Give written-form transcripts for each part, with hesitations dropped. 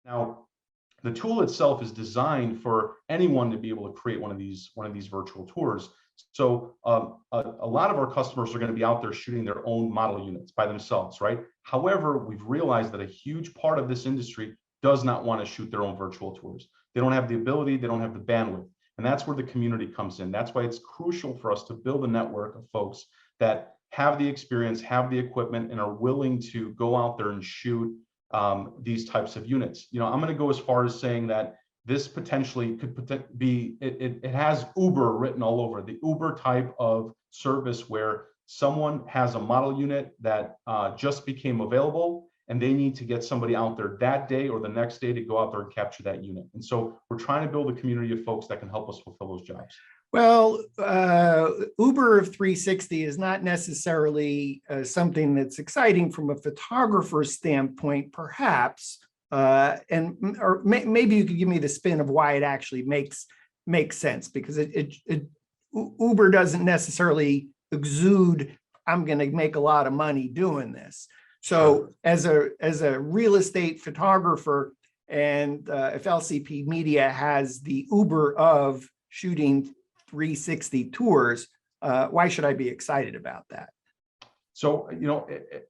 Now, the tool itself is designed for anyone to be able to create one of these virtual tours. So a lot of our customers are going to be out there shooting their own model units by themselves, right? However, we've realized that a huge part of this industry does not want to shoot their own virtual tours. They don't have the ability, they don't have the bandwidth. And that's where the community comes in. That's why it's crucial for us to build a network of folks that have the experience, have the equipment, and are willing to go out there and shoot these types of units. You know, I'm going to go as far as saying that this potentially could be, it has Uber written all over, the Uber type of service where someone has a model unit that just became available, and they need to get somebody out there that day or the next day to go out there and capture that unit. And so we're trying to build a community of folks that can help us fulfill those jobs. Well, Uber of 360 is not necessarily something that's exciting from a photographer's standpoint, perhaps. Or maybe you could give me the spin of why it actually makes sense, because Uber doesn't necessarily exude, I'm going to make a lot of money doing this. So as a real estate photographer, and if LCP Media has the Uber of shooting 360 tours, why should I be excited about that? So, you know,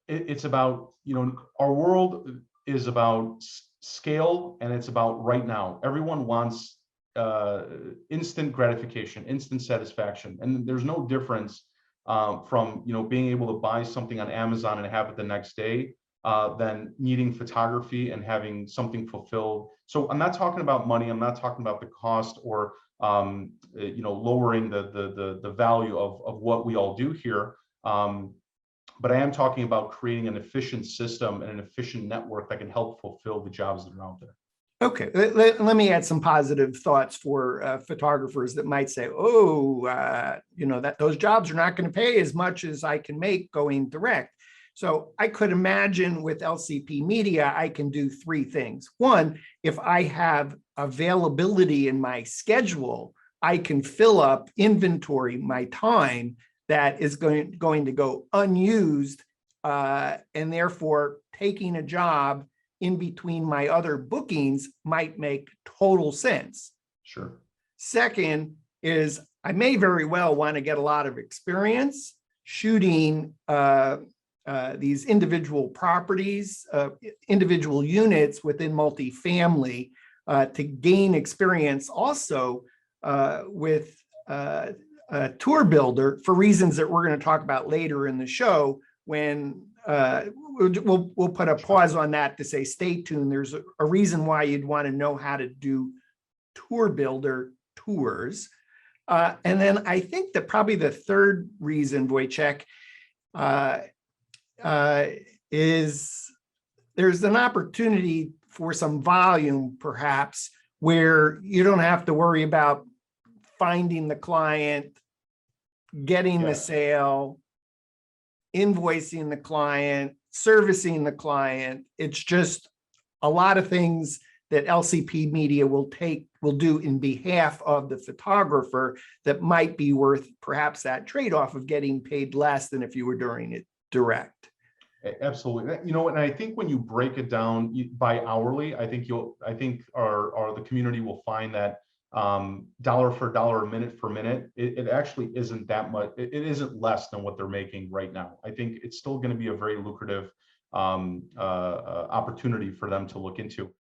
it's about, you know, our world is about scale, and it's about right now. Everyone wants instant gratification, instant satisfaction, and there's no difference from, you know, being able to buy something on Amazon and have it the next day than needing photography and having something fulfilled. So I'm not talking about money. I'm not talking about the cost or you know, lowering the value of what we all do here. But I am talking about creating an efficient system and an efficient network that can help fulfill the jobs that are out there. Okay, let me add some positive thoughts for photographers that might say, oh, you know, that those jobs are not going to pay as much as I can make going direct. So I could imagine with LCP Media, I can do three things. One, if I have availability in my schedule, I can fill up inventory, my time that is going to go unused, and therefore taking a job in between my other bookings might make total sense. Sure. Second is I may very well want to get a lot of experience shooting these individual properties, individual units within multifamily to gain experience also with TourBuilder for reasons that we're going to talk about later in the show when we'll put a pause on that to say, stay tuned. There's a reason why you'd want to know how to do TourBuilder tours. And then I think that probably the third reason, Wojciech, is there's an opportunity for some volume, perhaps, where you don't have to worry about finding the client, getting the sale, invoicing the client, servicing the client. It's just a lot of things that LCP Media will do in behalf of the photographer that might be worth perhaps that trade-off of getting paid less than if you were doing it direct. Absolutely. You know, and I think when you break it down by hourly, I think the community will find that dollar for dollar, minute for minute, it actually isn't that much. It isn't less than what they're making right now. I think it's still going to be a very lucrative opportunity for them to look into.